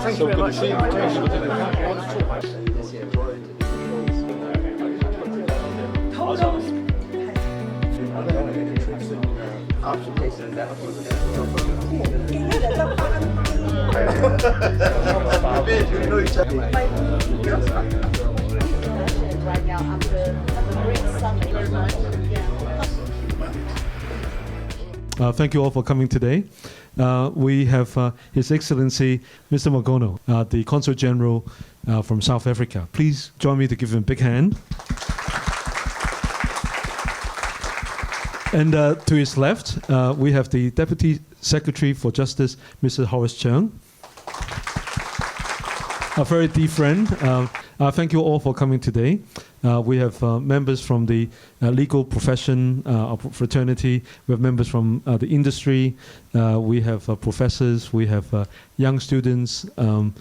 Thank you very much. Right now after the BRICS Summit. Thank you all for coming today. We have His Excellency Mr. Mogono, the Consul General from South Africa. Please join me to give him a big hand. And to his left, we have the Deputy Secretary for Justice, Mr. Horace Cheung. A very dear friend. Thank you all for coming today. We have members from the legal profession of fraternity. We have members from the industry. We have professors. We have young students. And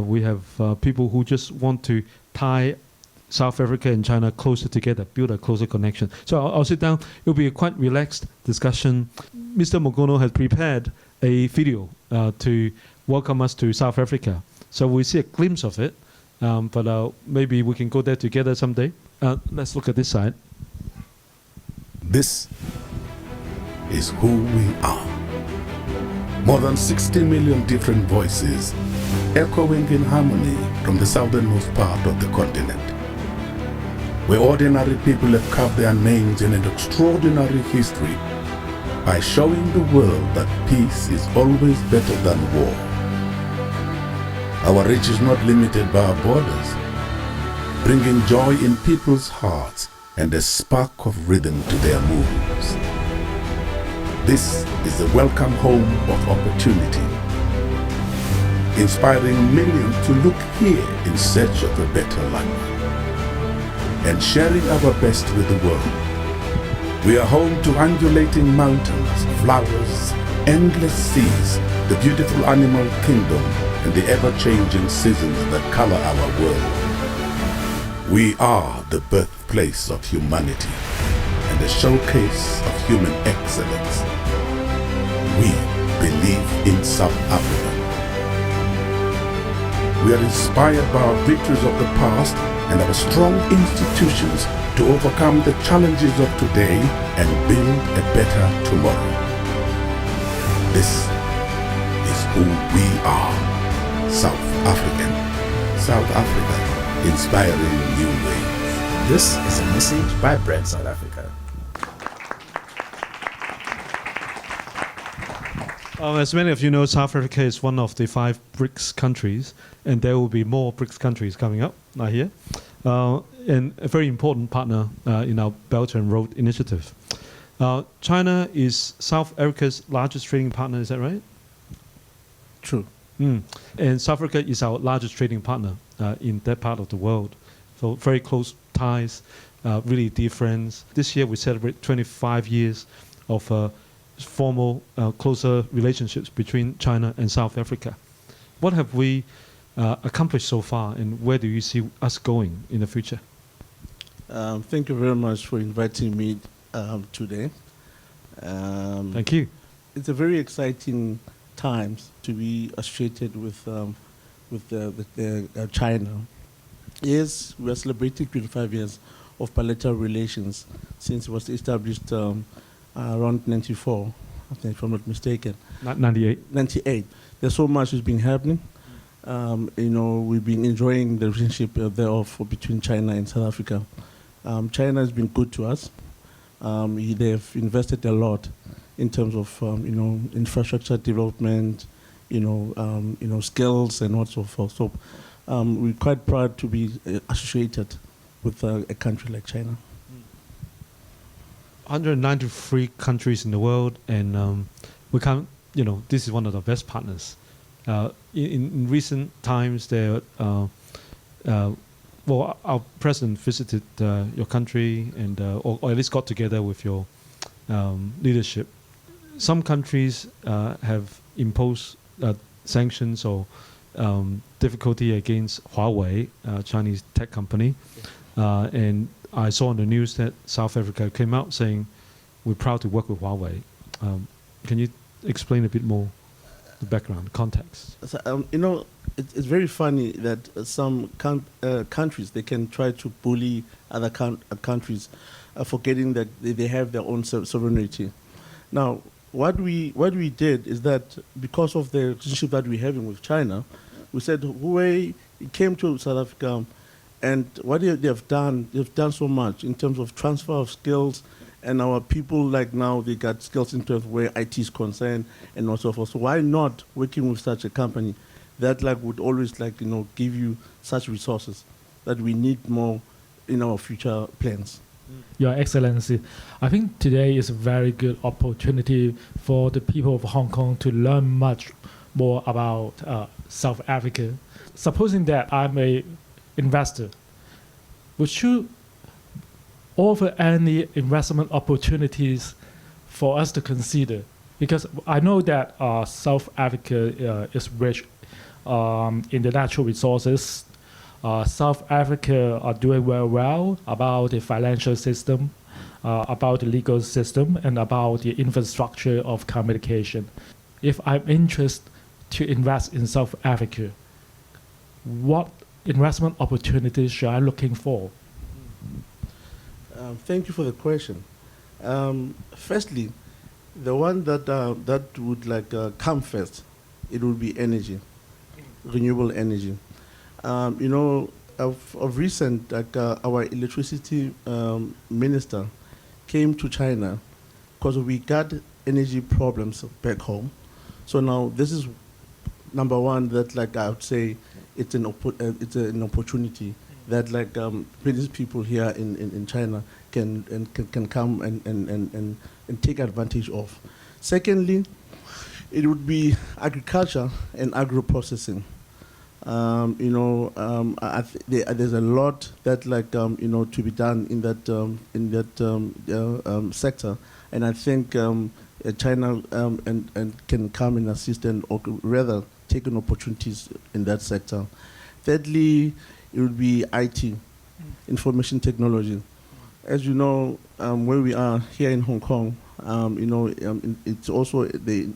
we have people who just want to tie South Africa and China closer together, build a closer connection. So I'll sit down. It'll be a quite relaxed discussion. Mr. Mogono has prepared a video to welcome us to South Africa. So we see a glimpse of it, but maybe we can go there together someday. Let's look at this side. This is who we are. More than 60 million different voices echoing in harmony from the southernmost part of the continent, where ordinary people have carved their names in an extraordinary history by showing the world that peace is always better than war. Our reach is not limited by our borders, bringing joy in people's hearts and a spark of rhythm to their moves. This is the welcome home of opportunity, inspiring millions to look here in search of a better life, and sharing our best with the world. We are home to undulating mountains, flowers, endless seas, the beautiful animal kingdom, and the ever-changing seasons that color our world. We are the birthplace of humanity and a showcase of human excellence. We believe in South Africa. We are inspired by our victories of the past and our strong institutions to overcome the challenges of today and build a better tomorrow. This is who we are. South African. South Africa, inspiring new ways. This is a message by BRICS South Africa. As many of you know, South Africa is one of the 5 BRICS countries, and there will be more BRICS countries coming up, I hear, and a very important partner in our Belt and Road Initiative. China is South Africa's largest trading partner, is that right? True. And South Africa is our largest trading partner in that part of the world. So very close ties, really dear friends. This year we celebrate 25 years of formal, closer relationships between China and South Africa. What have we accomplished so far, and where do you see us going in the future? Thank you very much for inviting me today. Thank you. It's a very exciting times to be associated with China. Yes, we are celebrating 25 years of bilateral relations since it was established around 94, I think, if I'm not mistaken. 98. 98. There's so much has been happening. We've been enjoying the relationship between China and South Africa. China has been good to us. They've invested a lot in terms of infrastructure development, skills and what so forth. So we're quite proud to be associated with a country like China. 193 countries in the world, and we can't, this is one of the best partners. In recent times, our president visited your country and or at least got together with your leadership. Some countries have imposed sanctions or difficulty against Huawei, Chinese tech company, and I saw on the news that South Africa came out saying we're proud to work with Huawei. Can you explain a bit more? the background, context. So, it's very funny that some countries, they can try to bully other countries, forgetting that they have their own sovereignty. Now, what we did is that because of the relationship that we're having with China, we said Huawei came to South Africa, and what they've done so much in terms of transfer of skills, and our people like now they got skills in terms of where IT is concerned and also forth. So why not working with such a company that would always give you such resources that we need more in our future plans. Your Excellency, I think today is a very good opportunity for the people of Hong Kong to learn much more about South Africa. Supposing that I'm a investor, would you offer any investment opportunities for us to consider? Because I know that South Africa is rich in the natural resources. South Africa are doing very well about the financial system, about the legal system, and about the infrastructure of communication. If I'm interested to invest in South Africa, what investment opportunities should I looking for? Thank you for the question. Firstly, the one that would come first, it would be energy, renewable energy. Of recent, our electricity minister came to China because we got energy problems back home. So now this is number one that I would say it's an opportunity that British people here in China can come and take advantage of. Secondly, it would be agriculture and agro-processing. There's a lot that to be done in that sector, and I think China and can come and assist or rather take on opportunities in that sector. Thirdly, it would be IT, information technology. As you know, where we are here in Hong Kong, it's also the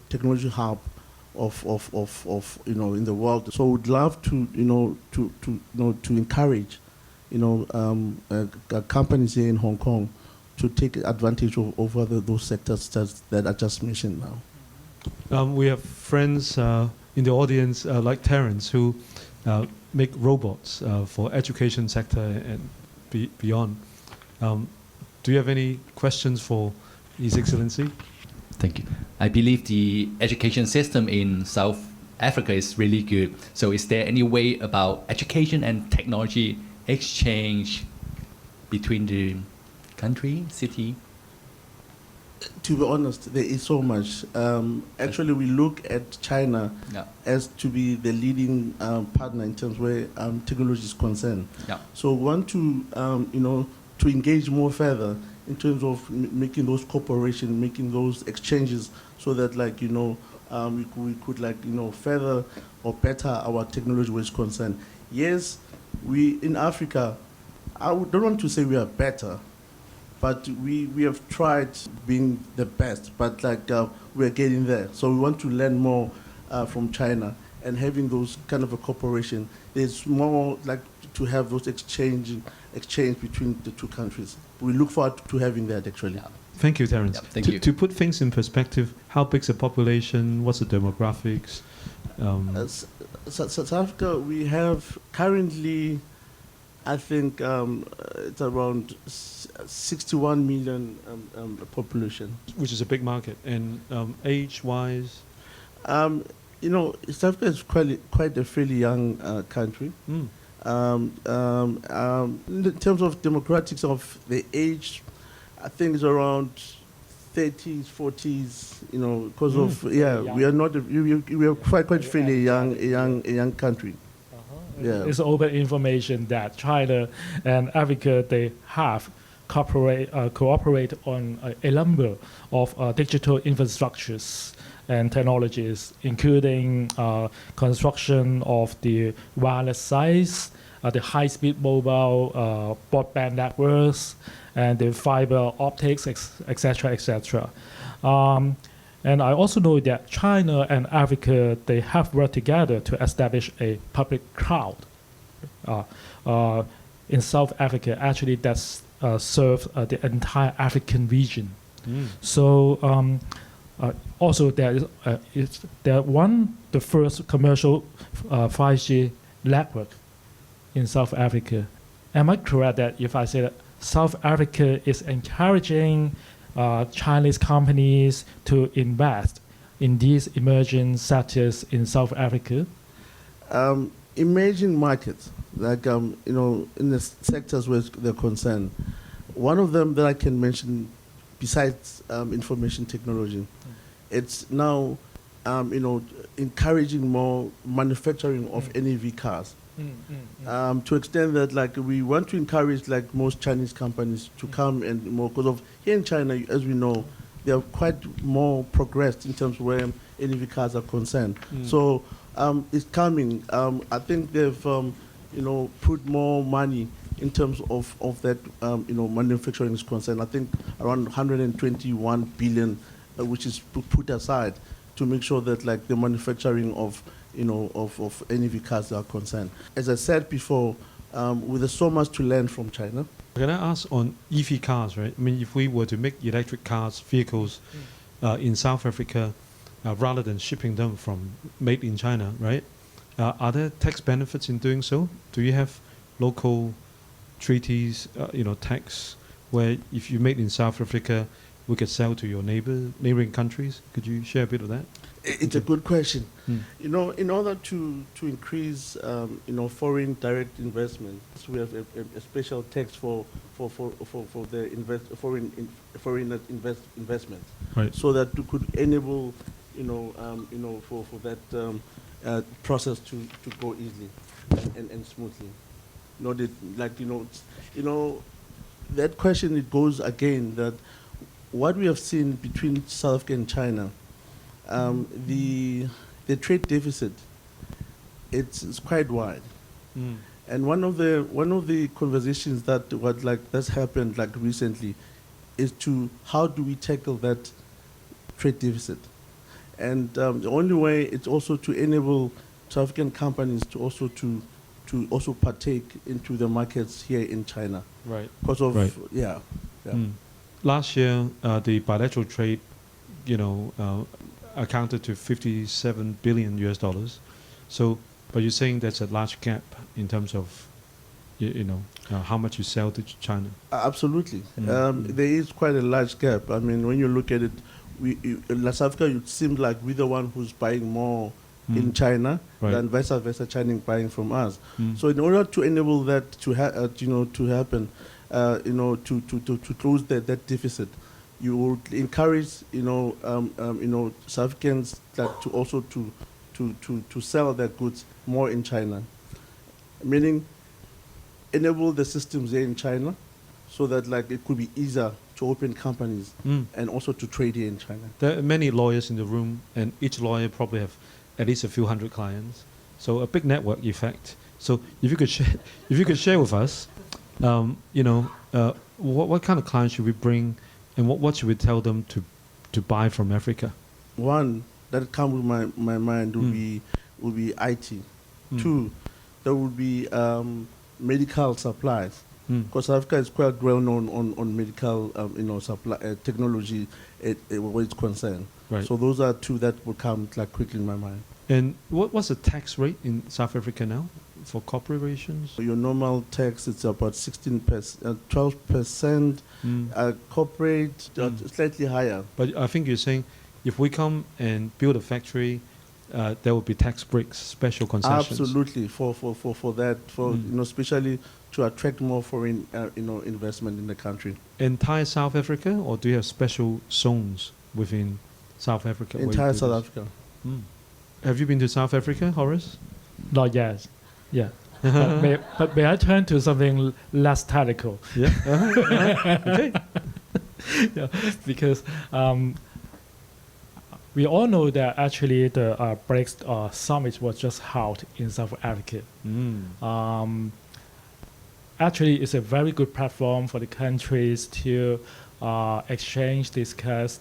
technology hub of in the world. So we'd love to encourage companies here in Hong Kong to take advantage of those sectors that I just mentioned now. We have friends in the audience like Terence who make robots for education sector and beyond. Do you have any questions for His Excellency? Thank you. I believe the education system in South Africa is really good. So is there any way about education and technology exchange between the country, city? To be honest, there is so much. Actually, we look at China as to be the leading partner in terms where technology is concerned. Yeah. So we want to, to engage more further in terms of making those cooperation, making those exchanges, so that we could further or better our technology where it's concerned. Yes, we in Africa, don't want to say we are better, but we have tried being the best, but we're getting there. So we want to learn more from China and having those kind of a cooperation. There's more to have those exchange between the two countries. We look forward to having that actually. Yeah. Thank you, Terence. Yeah, thank you. To put things in perspective, how big's the population? What's the demographics? South Africa, we have currently, I think it's around 61 million population. Which is a big market. And age-wise? South Africa is quite a fairly young country. Mm. In terms of demographics of the age, I think it's around 30s, 40s. Because we are not. We are quite fairly young country. Yeah. It's open information that China and Africa, they have cooperate on a number of digital infrastructures and technologies, including construction of the wireless sites, the high-speed mobile broadband networks, and the fiber optics, etc., etc. And I also know that China and Africa, they have worked together to establish a public cloud in South Africa. Actually, that's serves the entire African region. So also there is the first commercial 5G network in South Africa. Am I correct that if I say that South Africa is encouraging Chinese companies to invest in these emerging sectors in South Africa? Emerging markets, like in the sectors where they're concerned. One of them that I can mention, besides information technology, it's now encouraging more manufacturing of NEV cars. To extend that, like, we want to encourage, like, most Chinese companies to come and more, because of here in China, as we know, they are quite more progressed in terms of where NEV cars are concerned. So it's coming. I think they've put more money in terms of that manufacturing is concerned. I think around 121 billion, which is put aside to make sure that, like, the manufacturing of NEV cars are concerned. As I said before, there's so much to learn from China. Can I ask on EV cars, right? I mean, if we were to make electric cars, vehicles in South Africa, rather than shipping them from made in China, right? Are there tax benefits in doing so? Do you have local treaties, tax, where if you made in South Africa, we could sell to your neighboring countries? Could you share a bit of that? It's a good question. In order to increase, foreign direct investment, we have a special tax for the foreign investment, right? So that we could enable, for that process to go easily and smoothly. That question, it goes again that what we have seen between South Africa and China. The trade deficit, it's quite wide, and one of the conversations that's happened, like, recently, is to how do we tackle that trade deficit, and the only way it's also to enable South African companies to also partake into the markets here in China, right? Because of Last year, the bilateral trade, accounted to $57 billion. So, but you're saying that's a large gap in terms of, how much you sell to China. Absolutely, there is quite a large gap. I mean, when you look at it, South Africa, it seems like we're the one who's buying more in China than vice versa, China buying from us. So, in order to enable that to happen, to close that deficit, you would encourage, South Africans to also to sell their goods more in China, meaning enable the systems here in China, so that, like, it could be easier to open companies and also to trade here in China. There are many lawyers in the room, and each lawyer probably have at least a few hundred clients, so a big network effect. So if you could share with us, what kind of clients should we bring? And what should we tell them to buy from Africa? One that comes with my mind would be IT. Two, there would be medical supplies, because Africa is quite well known on medical supply technology where it's concerned. Right. So those are two that would come, like, quickly in my mind. And what's the tax rate in South Africa now for corporations? Your normal tax, it's about 12%. Corporate, slightly higher. But I think you're saying if we come and build a factory, there will be tax breaks, special concessions. Absolutely, for that, especially to attract more foreign investment in the country. Entire South Africa, or do you have special zones within South Africa? Entire South Africa. Have you been to South Africa, Horace? Not yet. Yeah. but may I turn to something less technical? Yeah. Okay. Yeah, because we all know that actually the BRICS Summit was just held in South Africa. Actually, it's a very good platform for the countries to exchange, discuss,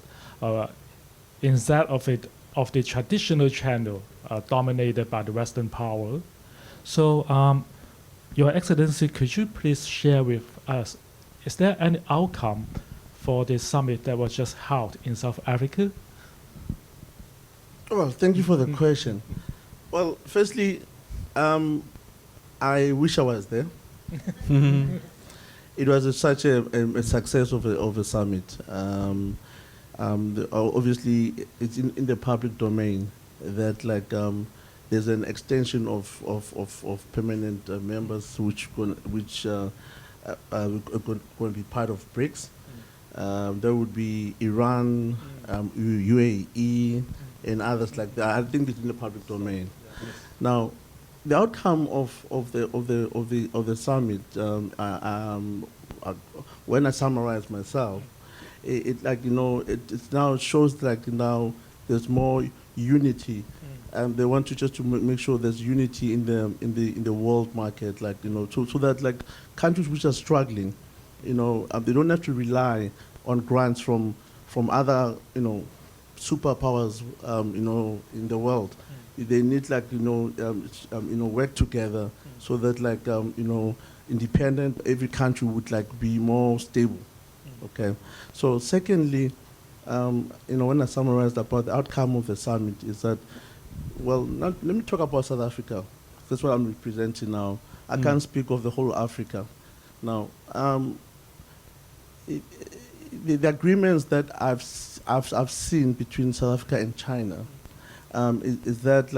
instead of the traditional channel dominated by the Western power. So, Your Excellency, could you please share with us, is there any outcome for the summit that was just held in South Africa? Well, thank you for the question. Well, firstly, I wish I was there. It was such a success of a summit. Obviously, it's in the public domain that there's an extension of permanent members which going to be part of BRICS. There would be Iran, UAE, and others like that. I think it's in the public domain. Now, the outcome of the summit, when I summarize myself, it now shows now there's more unity, and they want to make sure there's unity in the world market, so that countries which are struggling, they don't have to rely on grants from other superpowers in the world. They need work together so that independent every country would be more stable. Okay. So secondly, when I summarized about the outcome of the summit is that, well, let me talk about South Africa. That's what I'm representing now. I can't speak of the whole Africa. Now, the agreements that I've seen between South Africa and China is that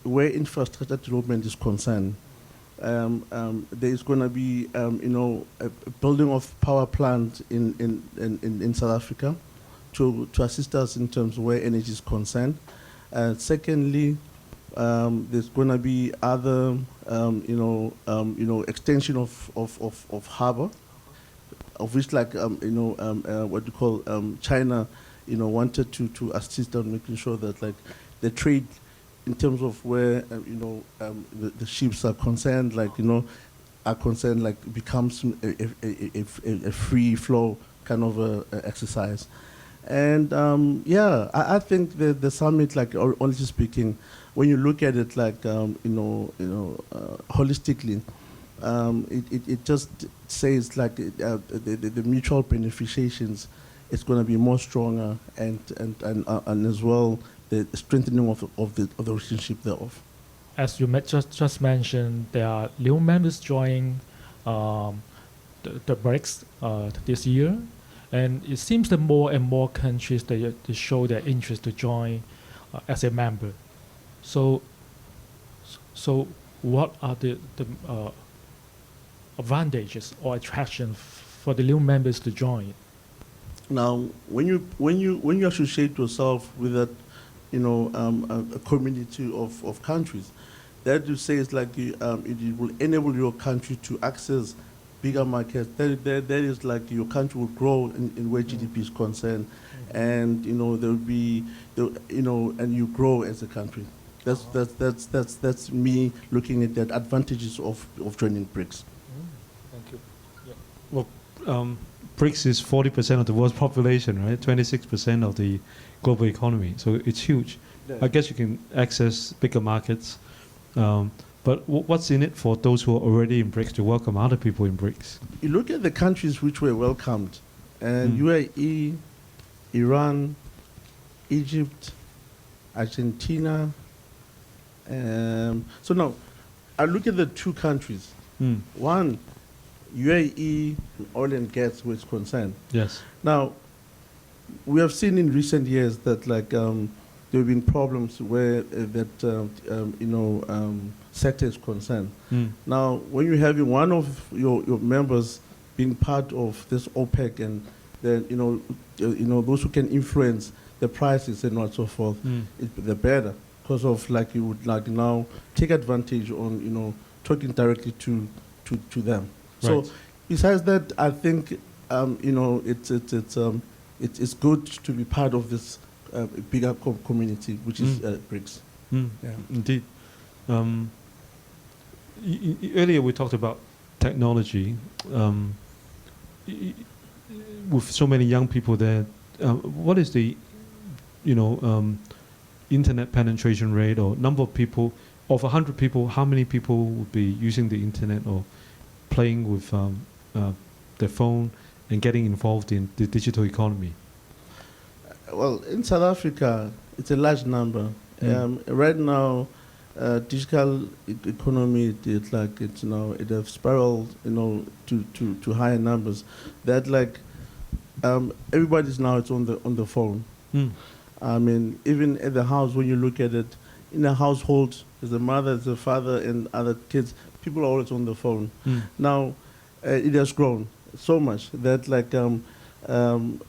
where infrastructure development is concerned, there is going to be a building of power plant in South Africa to assist us in terms of where energy is concerned. Secondly, there's going to be other extension of harbor, of which what you call China wanted to assist on making sure that the trade in terms of where the ships are concerned, becomes a free flow kind of exercise. And I think the summit, honestly speaking, when you look at it holistically, it just says the mutual beneficiations is going to be more stronger, and as well the strengthening of the relationship thereof. As you just mentioned, there are new members joining the BRICS this year, and it seems that more and more countries they show their interest to join as a member. So what are the advantages or attractions for the new members to join? Now, when you associate yourself with that, a community of countries, that you say is it will enable your country to access bigger markets. That is your country will grow in where GDP is concerned, and there will be and you grow as a country. That's me looking at the advantages of joining BRICS. Thank you. Yeah. Well, BRICS is 40% of the world's population, right? 26% of the global economy. So it's huge. Yeah. I guess you can access bigger markets. But what's in it for those who are already in BRICS to welcome other people in BRICS? You look at the countries which were welcomed, and UAE, Iran, Egypt, Argentina. So now, I look at the two countries. One, UAE, oil and gas was concerned. Yes. Now, we have seen in recent years that there have been problems where sector is concerned. Now, when you have one of your members being part of this OPEC, and then those who can influence the prices and so forth, the better. because of like you would like now take advantage on, you know, talking directly to them. So Right. besides that, I think you know, it's good to be part of this bigger community, which is BRICS. Yeah. Indeed. Earlier we talked about technology. With so many young people there, what is the, you know, internet penetration rate or number of people? Of 100 people, how many people would be using the internet or playing with their phone and getting involved in the digital economy? Well, in South Africa, it's a large number. Right now, digital economy, it's like it's now it has spiraled, you know, to higher numbers. That like everybody's now it's on the phone. I mean, even at the house, when you look at it, in a household, there's a mother, there's a father, and other kids. People are always on the phone. Now, it has grown so much that like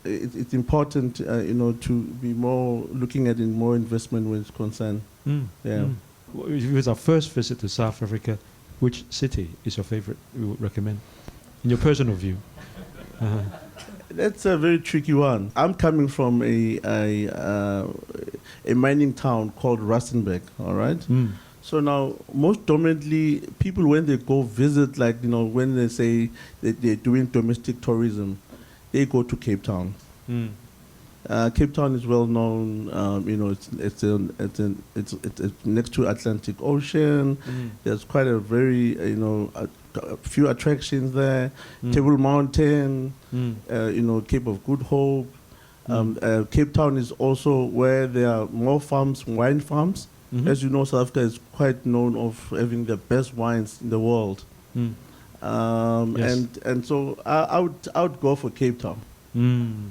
it's important, you know, to be more looking at it more investment when it's concerned. Yeah. If it was our first visit to South Africa, which city is your favorite you would recommend, in your personal view? That's a very tricky one. I'm coming from a mining town called Rustenburg, all right? So now, most dominantly, people when they go visit, like, you know, when they say that they're doing domestic tourism, they go to Cape Town. Cape Town is well known. You know, it's next to Atlantic Ocean. There's quite a very, you know, a few attractions there. Table Mountain, you know, Cape of Good Hope. Cape Town is also where there are more farms, wine farms. As you know, South Africa is quite known of having the best wines in the world. Yes. And so I would go for Cape Town.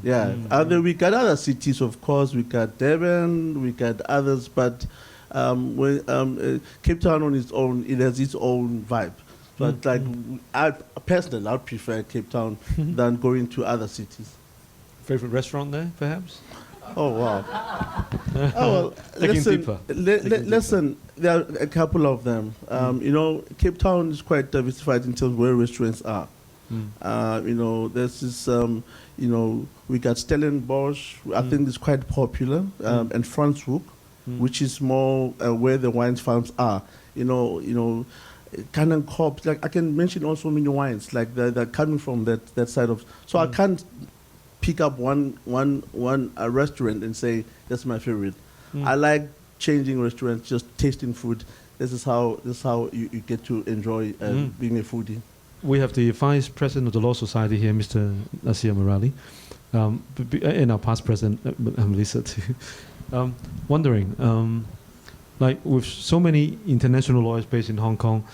Yeah. We got other cities, of course. We got Durban, we got others, but Cape Town on its own, it has its own vibe. But like, I personally, I'd prefer Cape Town than going to other cities. Favorite restaurant there, perhaps? Oh wow! Oh well, Digging listen. There are a couple of them. You know, Cape Town is quite diversified in terms of where restaurants are. You know, there's this. You know, we got Stellenbosch. I think it's quite popular, and Franshoek, which is more where the wine farms are. You know, Cannon Corps. Like I can mention also many wines. Like they're coming from that side of. So I can't pick up one restaurant and say that's my favorite. I like changing restaurants, just tasting food. This is how you get to enjoy being a foodie. We have the Vice President of the Law Society here, Mr. Nasir Morali, and our past President, Melissa too. Wondering, like with so many international lawyers based in Hong Kong,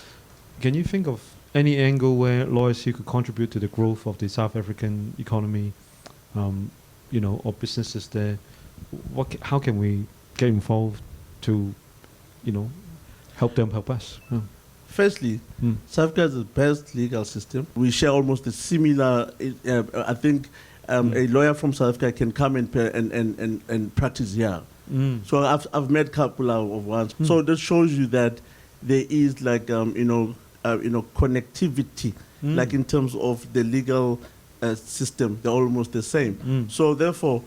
can you think of any angle where lawyers here could contribute to the growth of the South African economy? You know, or businesses there, how can we get involved to, you know, help them help us? Firstly, South Africa has the best legal system. We share almost a similar. I think a lawyer from South Africa can come and practice here. So I've met a couple of ones. So that shows you that there is like connectivity, like in terms of the legal system, they're almost the same. So therefore,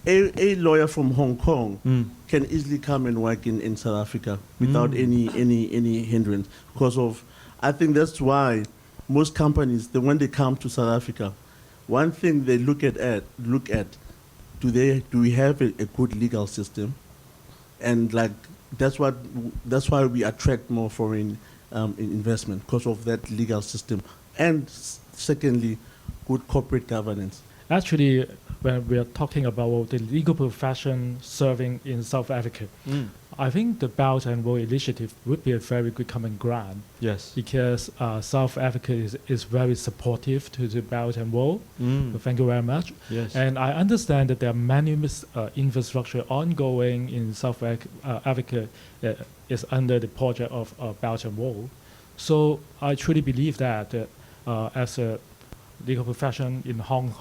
a lawyer from Hong Kong can easily come and work in South Africa without any hindrance. Because of, I think that's why most companies, when they come to South Africa, one thing they look at do we have a good legal system, and like that's why we attract more foreign investment because of that legal system, and secondly, good corporate governance. Actually, when we are talking about the legal profession serving in South Africa, I think the Belt and Road Initiative would be a very good common ground. Yes. Because South Africa is very supportive to the Belt and Road. So thank you very much. Yes. And I understand that there are many infrastructure ongoing in South Africa is under the project of Belt and Road. So I truly believe that as a legal professional in Hong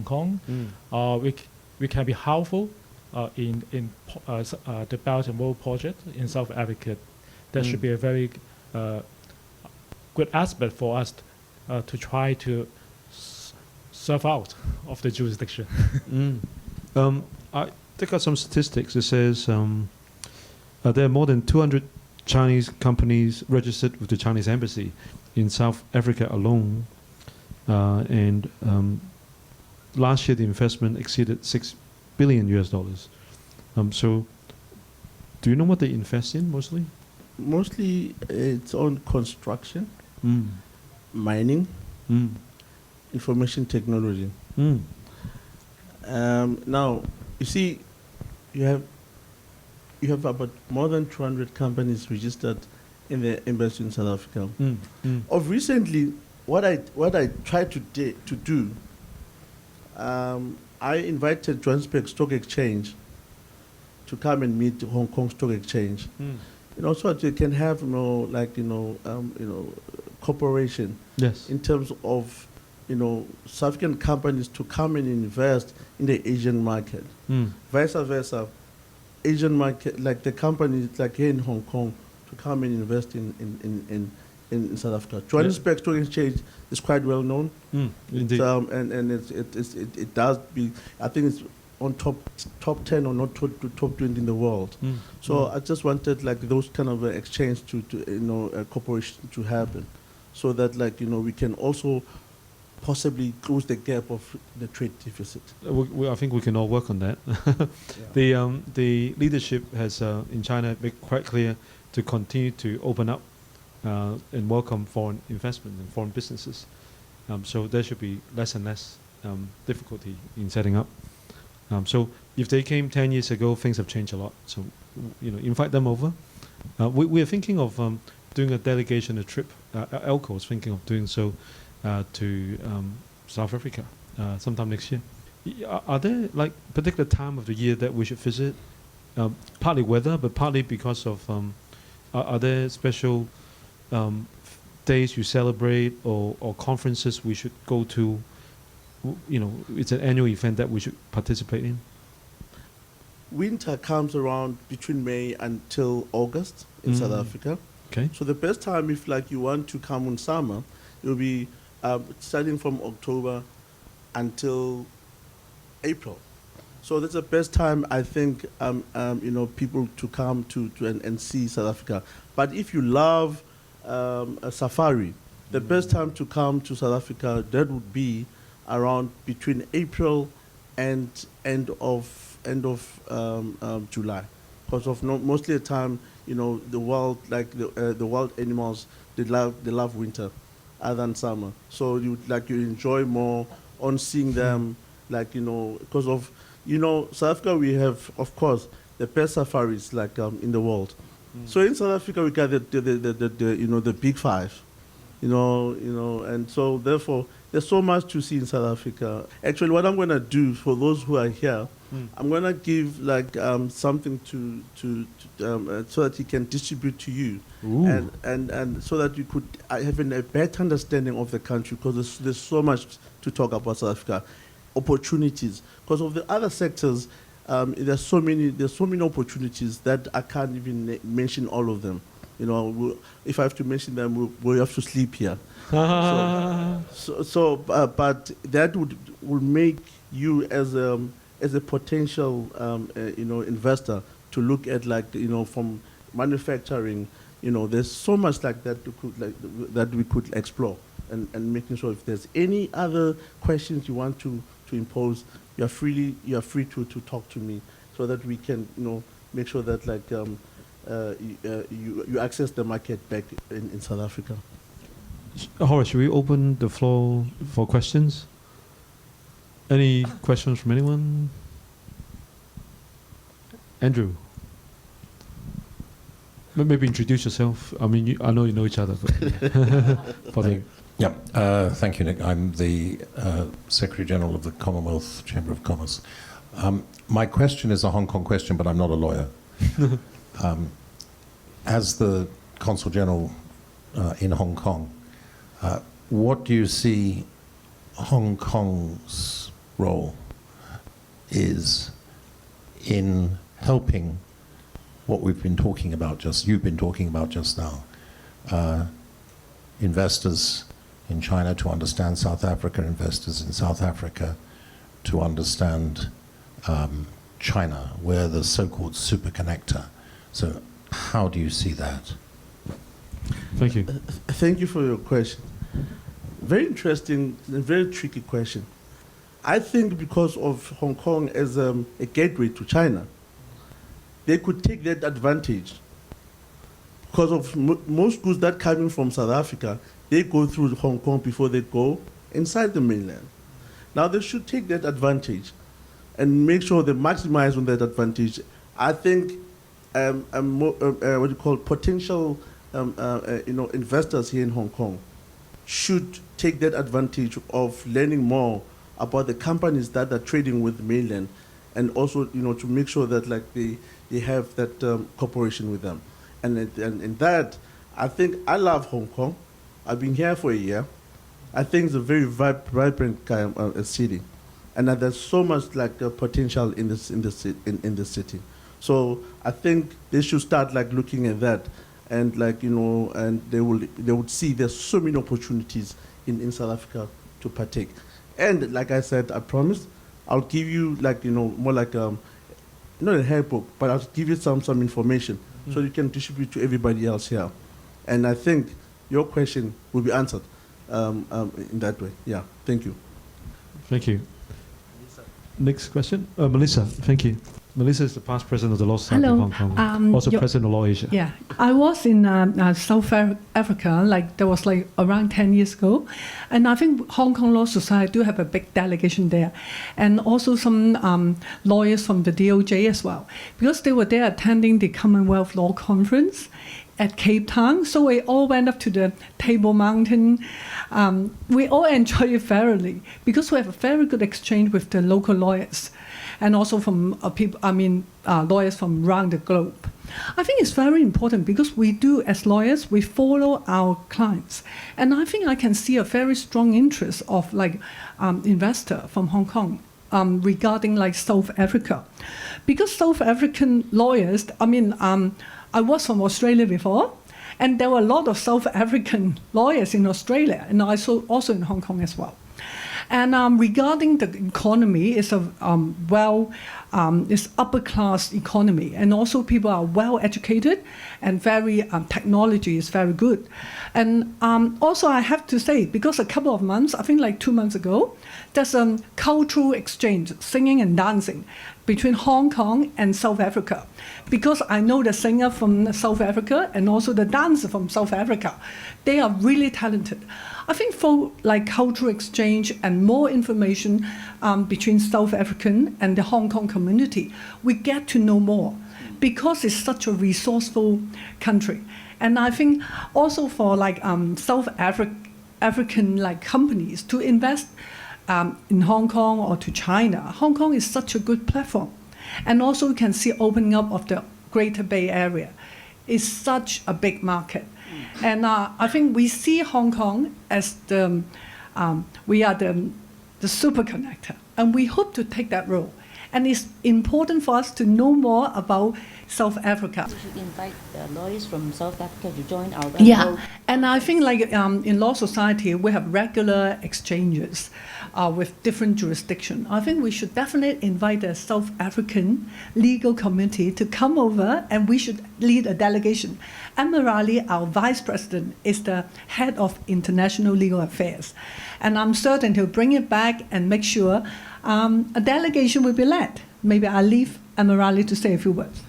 Kong, we can be helpful the Belt and Road project in South Africa. That should be a very good aspect for us to try to serve out of the jurisdiction. I take out some statistics. It says there are more than 200 Chinese companies registered with the Chinese embassy in South Africa alone, and last year the investment exceeded $6 billion US. So, do you know what they invest in mostly? Mostly it's on construction, mining, information technology. Now, you see, you have about more than 200 companies registered in the embassy in South Africa. Of recently, what I tried to do, I invited Johannesburg Stock Exchange to come and meet the Hong Kong Stock Exchange. So that you can have cooperation. Yes. In terms of South African companies to come and invest in the Asian market. Vice versa, Asian market, like the companies like here in Hong Kong, to come and invest in South Africa. Johannesburg Stock Exchange is quite well known. Indeed. And it does be, I think it's on top 10 or not top 20 in the world. So I just wanted like those kind of exchange to cooperation to happen, so that we can also possibly close the gap of the trade deficit. I think we can all work on that. The leadership has in China made quite clear to continue to open up and welcome foreign investment and foreign businesses. So there should be less and less difficulty in setting up. So if they came 10 years ago, things have changed a lot. So invite them over. We are thinking of doing a delegation, a trip. AALCO is thinking of doing so to South Africa sometime next year. Are there like particular time of the year that we should visit? Partly weather, but partly because of are there special days you celebrate or conferences we should go to? It's an annual event that we should participate in. Winter comes around between May until August in South Africa. Okay. So the best time, if you want to come in summer, it will be starting from October until April. So that's the best time, I think, people to come to and see South Africa. But if you love a safari, the best time to come to South Africa, that would be around between April and end of July, because of mostly the time the wild the wild animals, they love winter other than summer. So you enjoy more on seeing them, because of South Africa, we have of course the best safaris in the world. So in South Africa we got the big five, and so therefore there's so much to see in South Africa. Actually, what I'm going to do for those who are here, I'm going to give something to so that you can distribute to you, and so that you could have a better understanding of the country, because there's so much to talk about South Africa, opportunities. Because of the other sectors, there's so many opportunities that I can't even mention all of them. If I have to mention them, we'll have to sleep here. But that would make you as a potential investor to look at from manufacturing. There's so much that that we could explore, and making sure if there's any other questions you want to impose, you are free to talk to me, so that we can make sure that you access the market back in South Africa. Horace, should we open the floor for questions? Any questions from anyone? Andrew, maybe introduce yourself. I mean, I know you know each other. But thank you, Nick. I'm the Secretary General of the Commonwealth Chamber of Commerce. My question is a Hong Kong question, but I'm not a lawyer. As the Consul General in Hong Kong, what do you see Hong Kong's role is in helping what we've been talking about you've been talking about just now? Investors in China to understand South Africa, investors in South Africa to understand China. We're the so-called super connector. So how do you see that? Thank you. Thank you for your question. Very interesting and very tricky question. I think because of Hong Kong as a gateway to China, they could take that advantage. Because of most goods that coming from South Africa, they go through Hong Kong before they go inside the mainland. Now they should take that advantage and make sure they maximize on that advantage. I think potential investors here in Hong Kong should take that advantage of learning more about the companies that are trading with the mainland, and also to make sure that they have that cooperation with them. And in that, I think I love Hong Kong. I've been here for a year. I think it's a very vibrant city, and that there's so much potential in this city. So I think they should start looking at that, and and they would see there's so many opportunities in South Africa to partake. And like I said, I promise I'll give you more not a handbook, but I'll give you some information so you can distribute to everybody else here. And I think your question will be answered in that way. Yeah, thank you. Thank you. Next question. Melissa, thank you. Melissa is the past president of the Law Society of Hong Kong, also president of Law Asia. Yeah, I was in South Africa, there was around 10 years ago, and I think Hong Kong Law Society do have a big delegation there, and also some lawyers from the DOJ as well, because they were there attending the Commonwealth Law Conference at Cape Town. So we all went up to the Table Mountain. We all enjoyed it thoroughly because we have a very good exchange with the local lawyers, and also from lawyers from around the globe. I think it's very important because we do, as lawyers, we follow our clients. And I think I can see a very strong interest of investor from Hong Kong regarding South Africa. Because South African lawyers, I was from Australia before, and there were a lot of South African lawyers in Australia, and also in Hong Kong as well. And regarding the economy, it's it's upper class economy, and also people are well educated, and very technology is very good. And also I have to say, because a couple of months, I think 2 months ago, there's a cultural exchange, singing and dancing, between Hong Kong and South Africa, because I know the singer from South Africa and also the dancer from South Africa. They are really talented. I think for cultural exchange and more information between South African and the Hong Kong community, we get to know more because it's such a resourceful country. And I think also for South African companies to invest in Hong Kong or to China, Hong Kong is such a good platform. And also we can see opening up of the Greater Bay Area. It's such a big market. And I think we see Hong Kong as we are the super connector, and we hope to take that role. And it's important for us to know more about South Africa. We should invite lawyers from South Africa to join our Yeah, and I think in Law Society, we have regular exchanges with different jurisdictions. I think we should definitely invite the South African legal committee to come over, and we should lead a delegation. Emirali, our vice president, is the head of international legal affairs. And I'm certain he'll bring it back and make sure a delegation will be led. Maybe I'll leave Emirali to say a few words.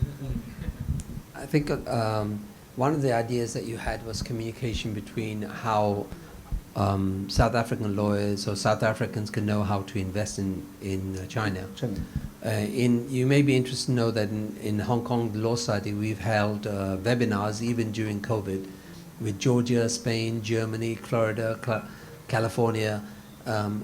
I think one of the ideas that you had was communication between how South African lawyers or South Africans can know how to invest in China. You may be interested to know that in Hong Kong Law Society, we've held webinars even during COVID with Georgia, Spain, Germany, Florida, California.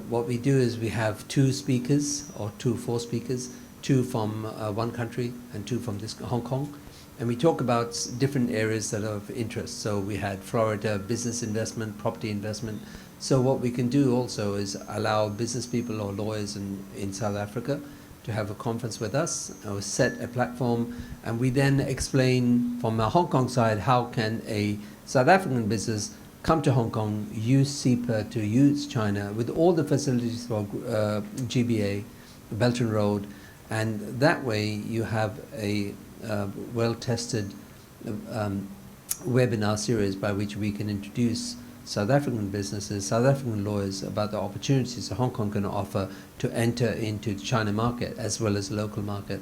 What we do is we have 2 speakers or 4 speakers, 2 from one country and 2 from Hong Kong. And we talk about different areas that are of interest. So we had Florida business investment, property investment. So what we can do also is allow business people or lawyers in South Africa to have a conference with us, or set a platform, and we then explain from the Hong Kong side how can a South African business come to Hong Kong, use CEPA to use China with all the facilities for GBA, Belt and Road, and that way you have a well-tested webinar series by which we can introduce South African businesses, South African lawyers about the opportunities that Hong Kong can offer to enter into the China market as well as the local market.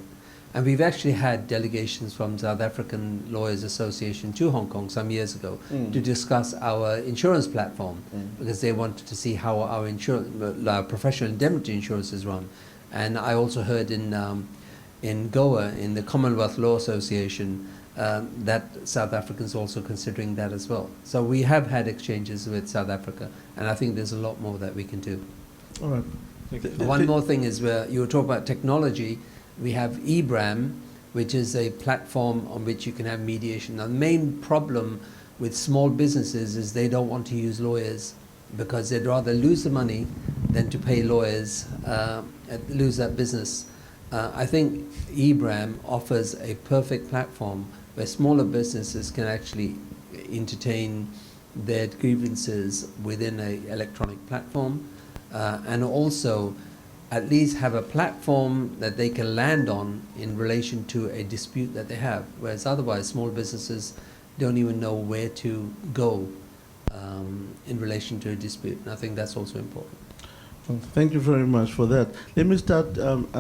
And we've actually had delegations from South African Lawyers Association to Hong Kong some years ago to discuss our insurance platform because they wanted to see how our professional indemnity insurance is run. And I also heard in Goa, in the Commonwealth Law Association, that South Africans also considering that as well. So we have had exchanges with South Africa, and I think there's a lot more that we can do. All right. One more thing is where you were talking about technology. We have eBram, which is a platform on which you can have mediation. Now, the main problem with small businesses is they don't want to use lawyers because they'd rather lose the money than to pay lawyers, lose that business. I think eBram offers a perfect platform where smaller businesses can actually entertain their grievances within an electronic platform, and also at least have a platform that they can land on in relation to a dispute that they have, whereas otherwise small businesses don't even know where to go in relation to a dispute. And I think that's also important. Thank you very much for that. Let me start with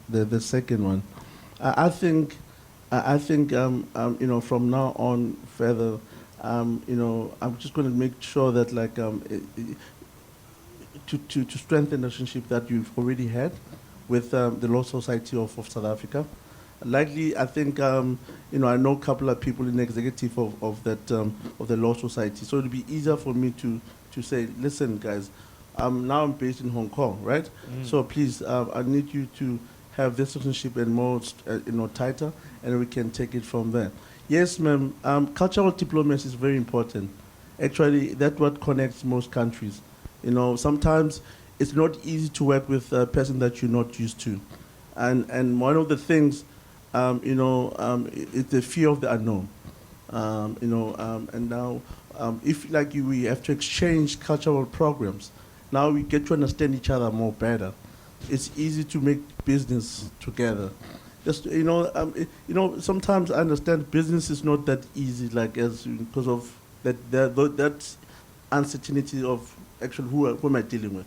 the second one. I think you know, from now on further, you know, I'm just going to make sure that like to strengthen the relationship that you've already had with the Law Society of South Africa. Likely, I think you know, I know a couple of people in the executive of the Law Society, so it'll be easier for me to say, listen, guys, now I'm based in Hong Kong, right? So please, I need you to have this relationship and more, you know, tighter, and we can take it from there. Yes, ma'am. Cultural diplomacy is very important. Actually, that's what connects most countries. You know, sometimes it's not easy to work with a person that you're not used to, and one of the things, you know, it's the fear of the unknown. You know, and now, if like we have to exchange cultural programs, now we get to understand each other more better. It's easy to make business together. Just you know, sometimes I understand business is not that easy, like because of that uncertainty of actually who am I dealing with.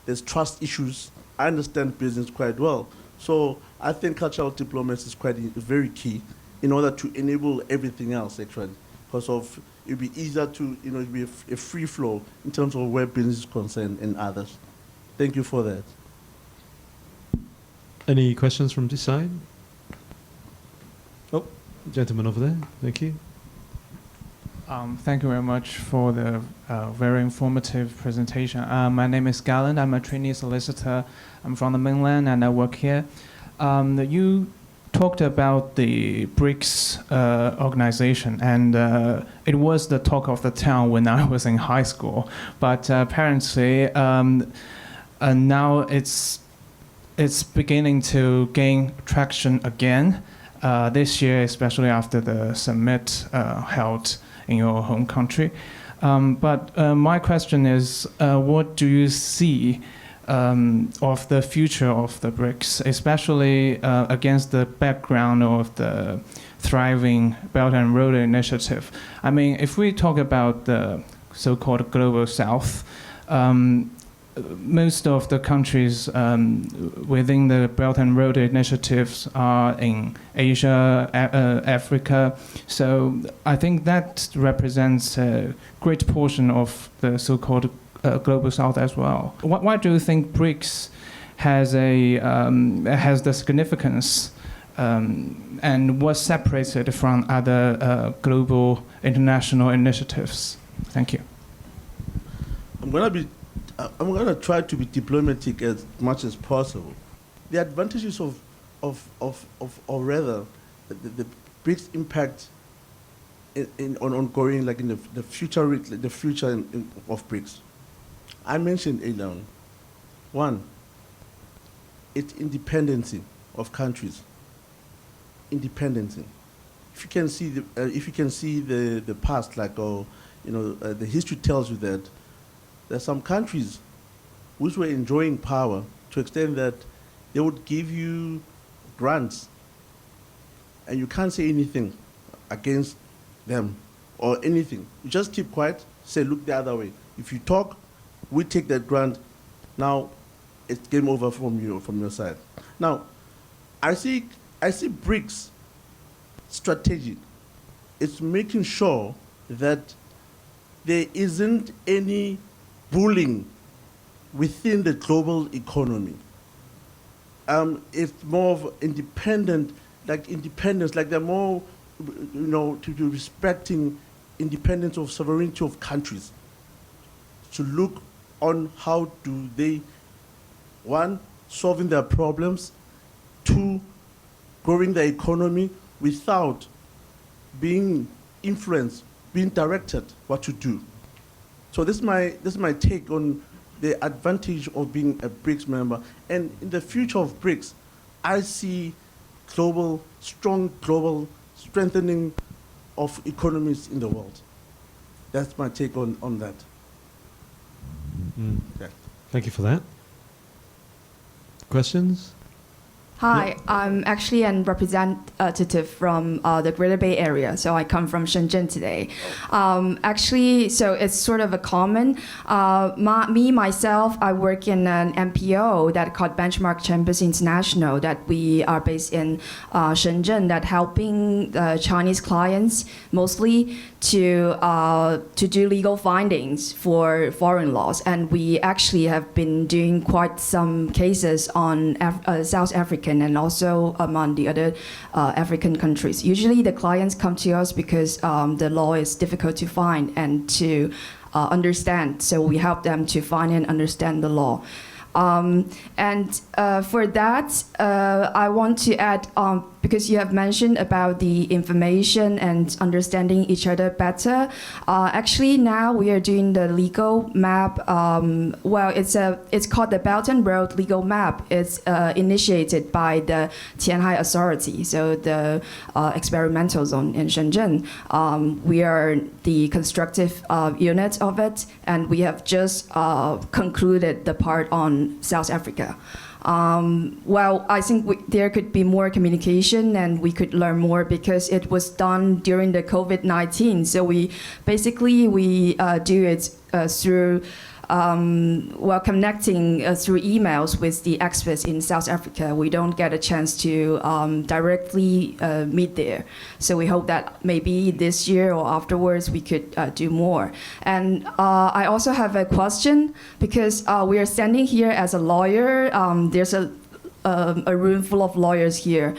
There's trust issues. I understand business quite well, so I think cultural diplomacy is very key in order to enable everything else actually, because of it'll be easier to, you know, it'll be a free flow in terms of where business is concerned and others. Thank you for that. Any questions from this side? Oh, gentleman over there. Thank you. Thank you very much for the very informative presentation. My name is Gallant. I'm a trainee solicitor. I'm from the mainland and I work here. You talked about the BRICS organization, and it was the talk of the town when I was in high school. But apparently, now it's beginning to gain traction again this year, especially after the summit held in your home country. But my question is, what do you see of the future of the BRICS, especially against the background of the thriving Belt and Road Initiative? I mean, if we talk about the so-called Global South, most of the countries within the Belt and Road Initiatives are in Asia, Africa. So I think that represents a great portion of the so-called Global South as well. Why do you think BRICS has the significance, and what separates it from other global international initiatives? Thank you. I'm going to try to be diplomatic as much as possible. The advantages or rather, the BRICS impact on ongoing, like in the future of BRICS. I mentioned earlier on. One, it's independency of countries. Independency. If you can see the past, like the history tells you that there are some countries which were enjoying power to extend that they would give you grants, and you can't say anything against them or anything. You just keep quiet, say, look the other way. If you talk, we take that grant. Now, it's game over from your side. Now, I see BRICS strategy. It's making sure that there isn't any bullying within the global economy. It's more of independence, like they're more, to respecting independence of sovereignty of countries. To look on how do they, one, solving their problems, two, growing the economy without being influenced, being directed what to do. So this is my take on the advantage of being a BRICS member. And in the future of BRICS, I see strong global strengthening of economies in the world. That's my take on that. Yeah. Thank you for that. Questions? Hi, I'm actually a representative from the Greater Bay Area, so I come from Shenzhen today. Actually, so it's sort of a common. Myself, I work in an MPO that called Benchmark Chambers International, that we are based in Shenzhen, that helping Chinese clients mostly to do legal findings for foreign laws, and we actually have been doing quite some cases on South Africa and also among the other African countries. Usually the clients come to us because the law is difficult to find and to understand, so we help them to find and understand the law. For that, I want to add, because you have mentioned about the information and understanding each other better. Actually, now we are doing the legal map. It's called the Belt and Road Legal Map. It's initiated by the Tianhai Authority, so the experimental zone in Shenzhen. We are the constructive unit of it, and we have just concluded the part on South Africa. I think there could be more communication and we could learn more because it was done during the COVID-19. So we do it through connecting through emails with the experts in South Africa. We don't get a chance to directly meet there. So we hope that maybe this year or afterwards we could do more. And I also have a question, because we are standing here as a lawyer. There's a room full of lawyers here.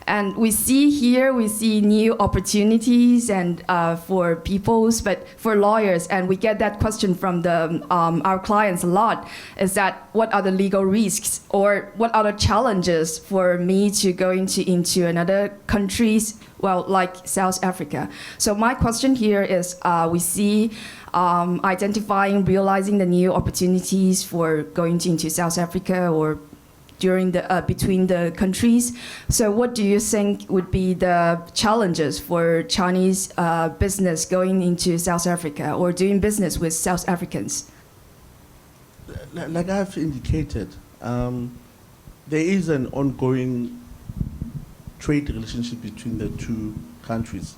And we see new opportunities and for peoples, but for lawyers, and we get that question from our clients a lot, is that what are the legal risks or what are the challenges for me to go into another countries, like South Africa. So my question here is, we see identifying, realizing the new opportunities for going into South Africa or during between the countries. So what do you think would be the challenges for Chinese business going into South Africa or doing business with South Africans? Like I've indicated, there is an ongoing trade relationship between the two countries,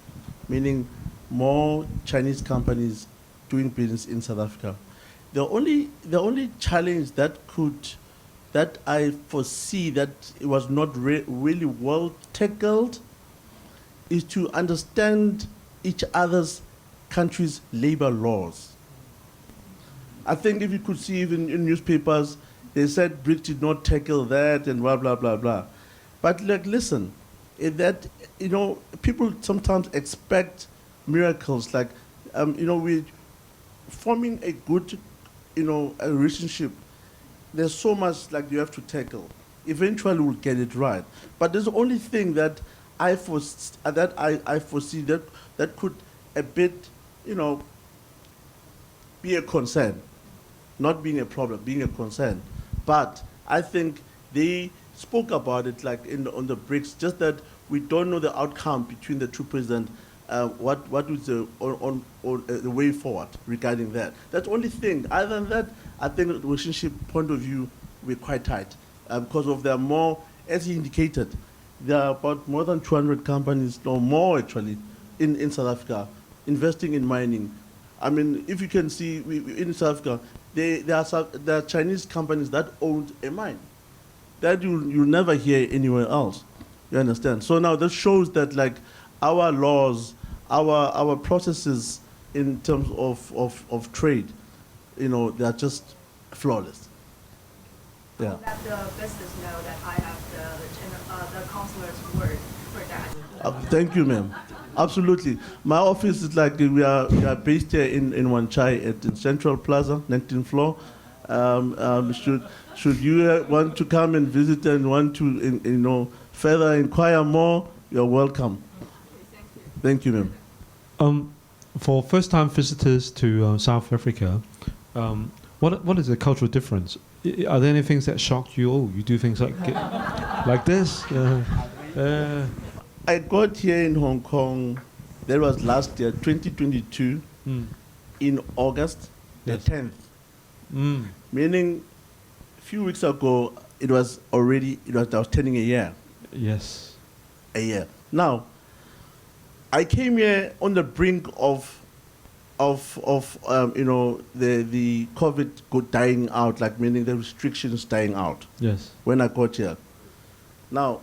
meaning more Chinese companies doing business in South Africa. The only challenge that I foresee that it was not really well tackled is to understand each other's country's labor laws. I think if you could see even in newspapers, they said BRICS did not tackle that and blah, blah, blah, blah. But listen, people sometimes expect miracles, like, we're forming a good, a relationship. There's so much like you have to tackle. Eventually we'll get it right. But there's the only thing that I foresee that could a bit, be a concern. Not being a problem, being a concern. But I think they spoke about it like on the BRICS, just that we don't know the outcome between the two presidents. What is the the way forward regarding that? That's the only thing. Other than that, I think the relationship point of view, we're quite tight because of there are more, as he indicated, there are about more than 200 companies, or more actually, in South Africa, investing in mining. I mean, if you can see, in South Africa, there are Chinese companies that own a mine that you never hear anywhere else. You understand? So now this shows that like our laws, our processes in terms of trade, you know, they are just flawless. Yeah. Let the business know that I have the consular's word for that. Thank you, ma'am. Absolutely. My office is like we are based here in Wanchai in Central Plaza, 19th floor. Should you want to come and visit and want to further inquire more, you're welcome. Thank you, ma'am. For first-time visitors to South Africa, what is the cultural difference? Are there any things that shock you? Oh, you do things like this? I got here in Hong Kong, that was last year, 2022, in August the 10th. Meaning, a few weeks ago, I was turning a year. Yes. A year. Now, I came here on the brink of the COVID dying out, like meaning the restrictions dying out. Yes. When I got here. Now,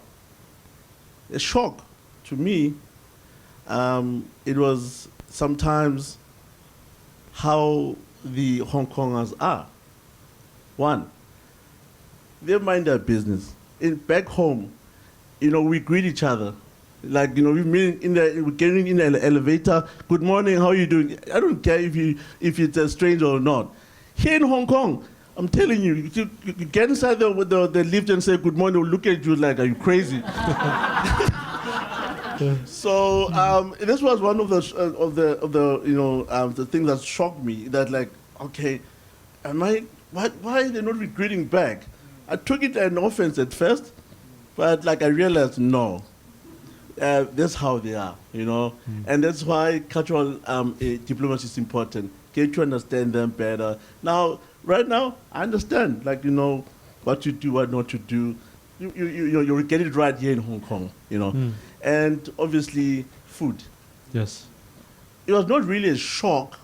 a shock to me, it was sometimes how the Hong Kongers are. One, they mind their business. Back home, we greet each other. Like, we meet we're getting in the elevator. Good morning, how are you doing? I don't care if it's a stranger or not. Here in Hong Kong, I'm telling you, you get inside the lift and say good morning, they'll look at you like, are you crazy? So this was one of the things that shocked me. That like, okay, why are they not greeting back? I took it an offense at first, but like I realized no. That's how they are, and that's why cultural diplomacy is important. Get to understand them better. Now, right now, I understand, like what to do, what not to do. You get it right here in Hong Kong, and obviously food. Yes. It was not really a shock,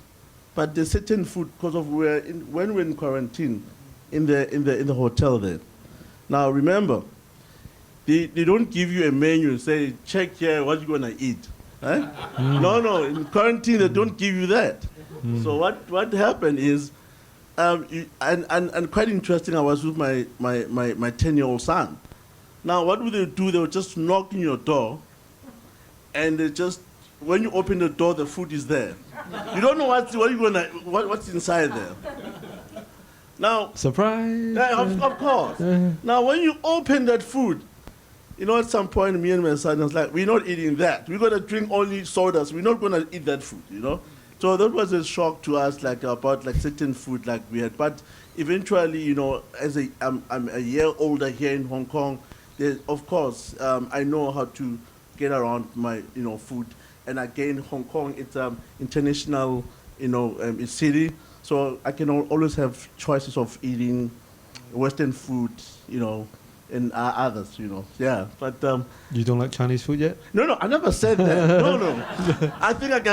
but there's certain food because of when we're in quarantine, in the hotel there. Now remember. They don't give you a menu and say, check here, what you're going to eat. Right? No, in quarantine, they don't give you that. So what happened is, and quite interesting, I was with my 10-year-old son. Now, what would they do? They would just knock on your door, and they just, when you open the door, the food is there. You don't know what's inside there. Now, surprise! Of course. Now, when you open that food, at some point, me and my son was like, we're not eating that. We're going to drink only sodas. We're not going to eat that food, So that was a shock to us, like, about, like, certain food, like, we had. But eventually, as I'm a year older here in Hong Kong, of course, I know how to get around my, food. And again, Hong Kong, it's international, city. So I can always have choices of eating Western food, and others, yeah. But you don't like Chinese food yet? No, I never said that. No. I think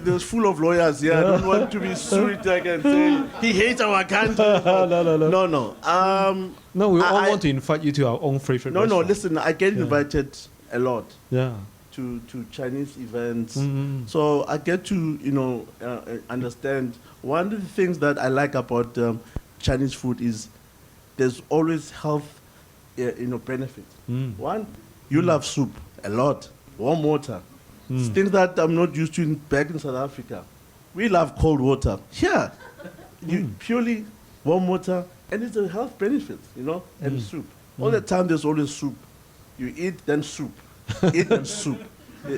there's full of lawyers here. I don't want to be sweet. I can say he hates our country. No. No, we all want to invite you to our own favorite. No. Listen, I get invited a lot. Yeah. To Chinese events, so I get to understand. One of the things that I like about Chinese food is there's always health. Benefits. One, you love soup a lot, warm water. It's things that I'm not used to back in South Africa. We love cold water. Here, you purely warm water, and it's a health benefit, and soup. All the time there's always soup. You eat, then soup. Eat, then soup.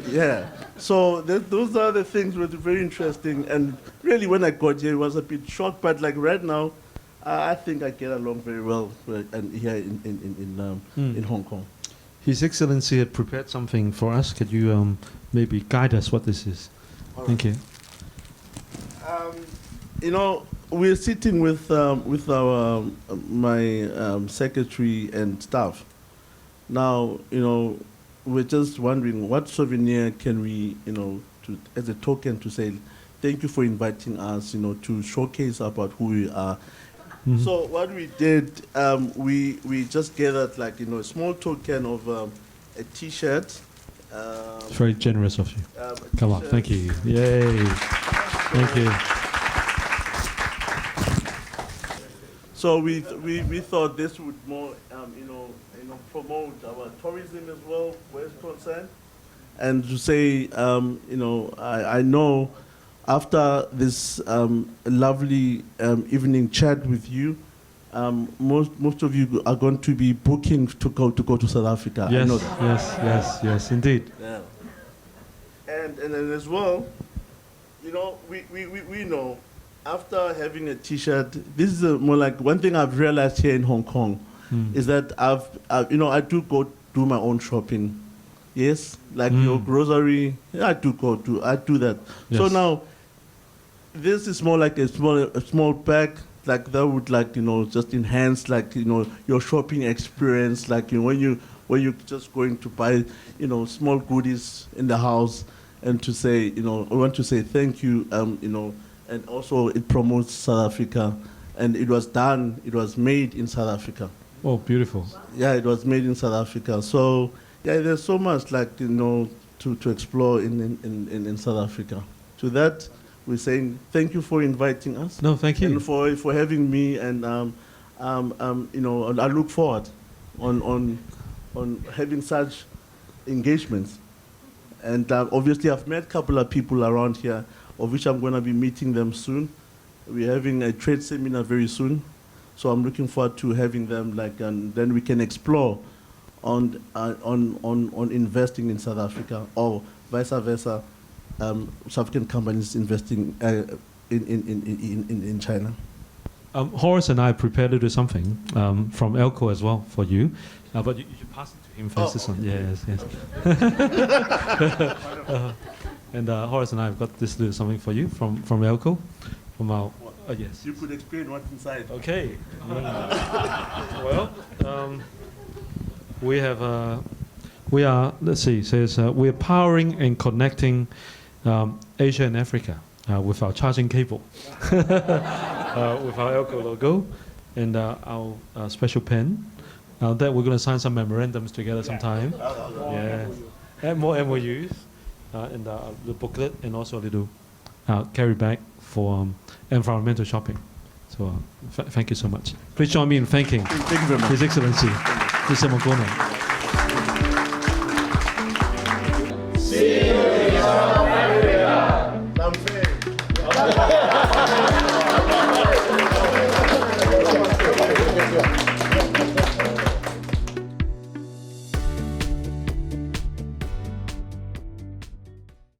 Yeah. So those are the things that were very interesting. And really, when I got here, it was a bit shocked. But like right now, I think I get along very well and here in Hong Kong. His Excellency had prepared something for us. Could you maybe guide us what this is? Thank you. We're sitting with our my secretary and staff. Now, we're just wondering what souvenir can we, as a token to say thank you for inviting us, to showcase about who we are. Mm-hmm. So what we did, we just gathered a small token of a T-shirt. It's very generous of you. Come on, thank you. Yay. Thank you. So we thought this would more, promote our tourism as well, where it's concerned. And to say, I know after this lovely evening chat with you, most of you are going to be booking to go to South Africa. Yes, I know that. yes, indeed. Yeah. And then as well, we know after having a T-shirt, this is more like one thing I've realized here in Hong Kong is that I do go do my own shopping. Yes, like your grocery, I do that. Yes. So now, this is more like a small bag, like that would just enhance your shopping experience. When you just going to buy small goodies in the house, and to say I want to say thank you and also it promotes South Africa, and it was made in South Africa. Oh, beautiful. Yeah, it was made in South Africa. So yeah, there's so much to explore in South Africa. To that, we're saying thank you for inviting us. No, thank you. And for having me, and I look forward on having such engagements. And obviously, I've met a couple of people around here, of which I'm going to be meeting them soon. We're having a trade seminar very soon, so I'm looking forward to having them. And then we can explore on investing in South Africa, or vice versa, South African companies investing in China. Horace and I prepared to do something from AALCO as well for you, but you pass it to him first. This one, yes. And Horace and I have got this little something for you from AALCO, from our yes. You could explain what's inside. Okay. Well, we have we are. Let's see. It says we are powering and connecting Asia and Africa with our charging cable, with our AALCO logo, and our special pen. That we're going to sign some memorandums together sometime. Yeah, and more MOUs, and the booklet, and also a little carry bag for environmental shopping. So thank you so much. Please join me in thanking Thank you very much. His Excellency Mr. Mogono.